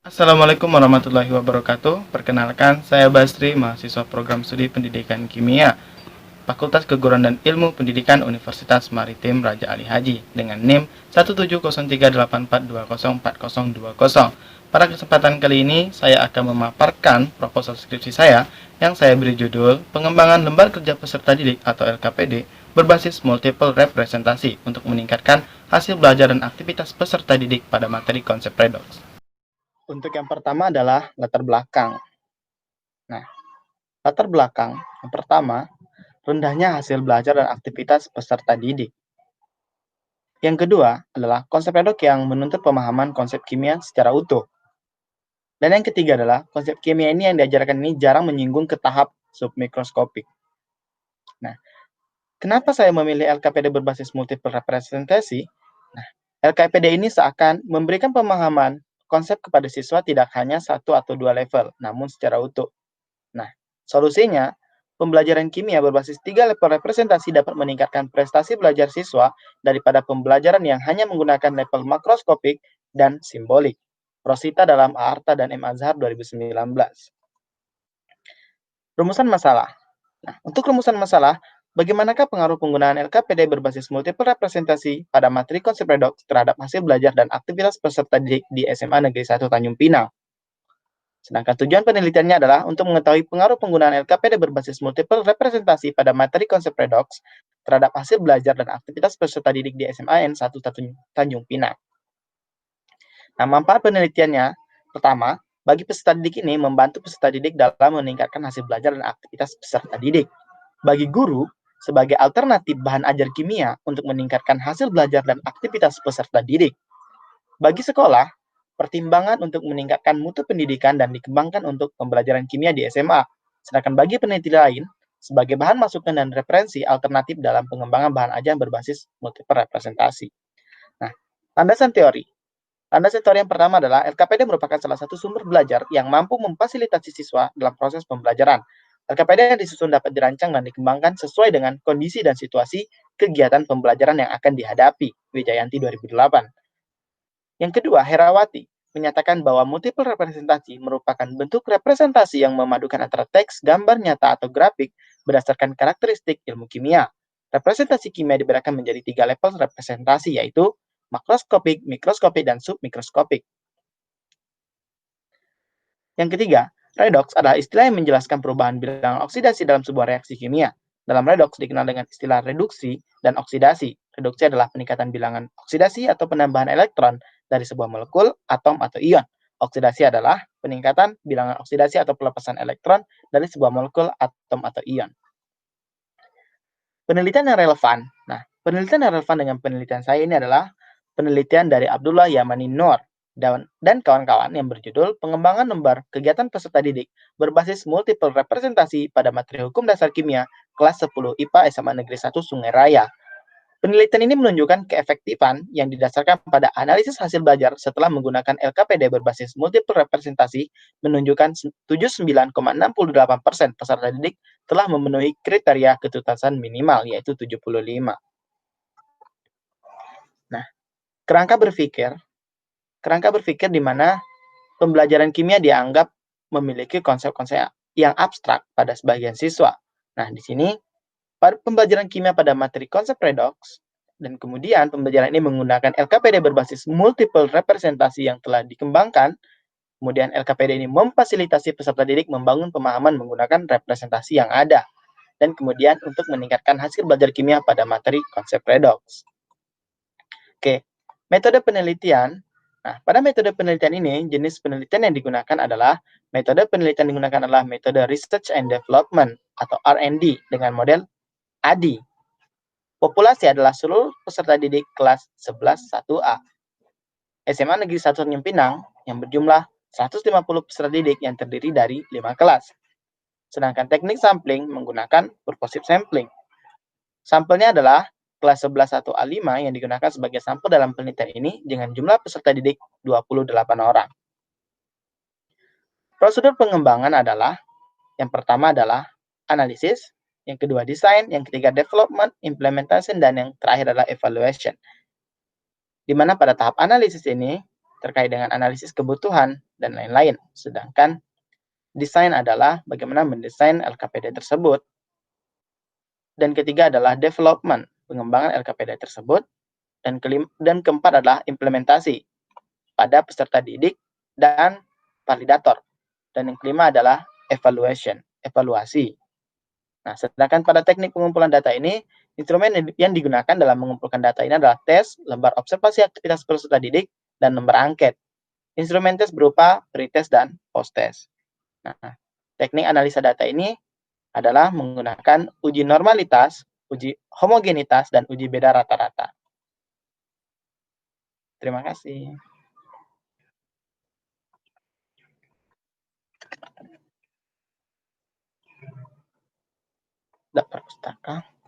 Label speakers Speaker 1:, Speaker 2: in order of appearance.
Speaker 1: Assalamualaikum warahmatullahi wabarakatuh. Perkenalkan, saya Basri, mahasiswa program studi pendidikan kimia, Fakultas Keguruan dan Ilmu Pendidikan Universitas Maritim Raja Ali Haji dengan NIM 17038420420. Pada kesempatan kali ini, saya akan memaparkan proposal skripsi saya yang saya beri judul Pengembangan Lembar Kerja Peserta Didik atau LKPD berbasis multiple representasi untuk meningkatkan hasil belajar dan aktivitas peserta didik pada materi konsep redox. Untuk yang pertama adalah latar belakang. Nah, latar belakang yang pertama, rendahnya hasil belajar dan aktivitas peserta didik. Yang kedua adalah konsep redox yang menuntut pemahaman konsep kimia secara utuh. Dan yang ketiga adalah konsep kimia ini yang diajarkan ini jarang menyinggung ke tahap submikroskopik. Nah, kenapa saya memilih LKPD berbasis multiple representasi? Nah, LKPD ini seakan memberikan pemahaman konsep kepada siswa tidak hanya satu atau dua level, namun secara utuh. Nah, solusinya, pembelajaran kimia berbasis 3 level representasi dapat meningkatkan prestasi belajar siswa daripada pembelajaran yang hanya menggunakan level makroskopik dan simbolik. Rosita dalam Aarta dan M. Azhar 2019. Rumusan masalah. Nah, untuk rumusan masalah, bagaimanakah pengaruh penggunaan LKPD berbasis multiple representasi pada materi konsep redox terhadap hasil belajar dan aktivitas peserta didik di SMA Negeri 1 Tanjung Pinang? Sedangkan tujuan penelitiannya adalah untuk mengetahui pengaruh penggunaan LKPD berbasis multiple representasi pada materi konsep redox terhadap hasil belajar dan aktivitas peserta didik di SMA N1 Tanjung Pinang. Nah, manfaat penelitiannya, pertama, bagi peserta didik ini membantu peserta didik dalam meningkatkan hasil belajar dan aktivitas peserta didik. Bagi guru, sebagai alternatif bahan ajar kimia untuk meningkatkan hasil belajar dan aktivitas peserta didik. Bagi sekolah, pertimbangan untuk meningkatkan mutu pendidikan dan dikembangkan untuk pembelajaran kimia di SMA. Sedangkan bagi peneliti lain, sebagai bahan masukan dan referensi alternatif dalam pengembangan bahan ajar berbasis multiple representasi. Nah, landasan teori. Landasan teori yang pertama adalah LKPD merupakan salah satu sumber belajar yang mampu memfasilitasi siswa dalam proses pembelajaran. LKPD yang disusun dapat dirancang dan dikembangkan sesuai dengan kondisi dan situasi kegiatan pembelajaran yang akan dihadapi. Wijayanti 2008. Yang kedua, Herawati menyatakan bahwa multiple representasi merupakan bentuk representasi yang memadukan antara teks, gambar nyata atau grafik berdasarkan karakteristik ilmu kimia. Representasi kimia dibedakan menjadi 3 level representasi, yaitu makroskopik, mikroskopik, dan submikroskopik. Yang ketiga, redox adalah istilah yang menjelaskan perubahan bilangan oksidasi dalam sebuah reaksi kimia. Dalam redox dikenal dengan istilah reduksi dan oksidasi. Reduksi adalah peningkatan bilangan oksidasi atau penambahan elektron dari sebuah molekul, atom, atau ion. Oksidasi adalah peningkatan bilangan oksidasi atau pelepasan elektron dari sebuah molekul, atom, atau ion. Penelitian yang relevan. Nah, penelitian yang relevan dengan penelitian saya ini adalah penelitian dari Abdullah Yamani Noor dan kawan-kawan yang berjudul Pengembangan Lembar Kegiatan Peserta Didik berbasis multiple representasi pada materi Hukum Dasar Kimia kelas 10 IPA SMA Negeri 1 Sungai Raya. Penelitian ini menunjukkan keefektifan yang didasarkan pada analisis hasil belajar setelah menggunakan LKPD berbasis multiple representasi menunjukkan 79,68% peserta didik telah memenuhi kriteria ketuntasan minimal, yaitu 75. Nah, kerangka berpikir di mana pembelajaran kimia dianggap memiliki konsep-konsep yang abstrak pada sebagian siswa. Nah, di sini pembelajaran kimia pada materi konsep redox, dan kemudian pembelajaran ini menggunakan LKPD berbasis multiple representasi yang telah dikembangkan. Kemudian LKPD ini memfasilitasi peserta didik membangun pemahaman menggunakan representasi yang ada. Dan kemudian untuk meningkatkan hasil belajar kimia pada materi konsep redox. Oke, metode penelitian. Nah, pada metode penelitian ini, jenis penelitian yang digunakan adalah metode Research and Development atau R&D dengan model ADI. Populasi adalah seluruh peserta didik kelas 11 1A. SMA Negeri 1 Tanjung Pinang yang berjumlah 150 peserta didik yang terdiri dari 5 kelas. Sedangkan teknik sampling menggunakan purposive sampling. Sampelnya adalah kelas 11 1A5 yang digunakan sebagai sampel dalam penelitian ini dengan jumlah peserta didik 28 orang. Prosedur pengembangan adalah, yang pertama adalah analisis, yang kedua desain, yang ketiga development, implementation, dan yang terakhir adalah evaluation. Di mana pada tahap analisis ini, terkait dengan analisis kebutuhan dan lain-lain. Sedangkan desain adalah bagaimana mendesain LKPD tersebut. Dan ketiga adalah development, pengembangan LKPD tersebut. Dan keempat adalah implementasi pada peserta didik dan validator. Dan yang kelima adalah evaluasi. Nah, sedangkan pada teknik pengumpulan data ini, instrumen yang digunakan dalam mengumpulkan data ini adalah tes, lembar observasi aktivitas peserta didik, dan lembar angket. Instrumen tes berupa pretest dan post-test. Nah, teknik analisa data ini adalah menggunakan uji normalitas, uji homogenitas, dan uji beda rata-rata. Terima kasih. Daftar pustaka.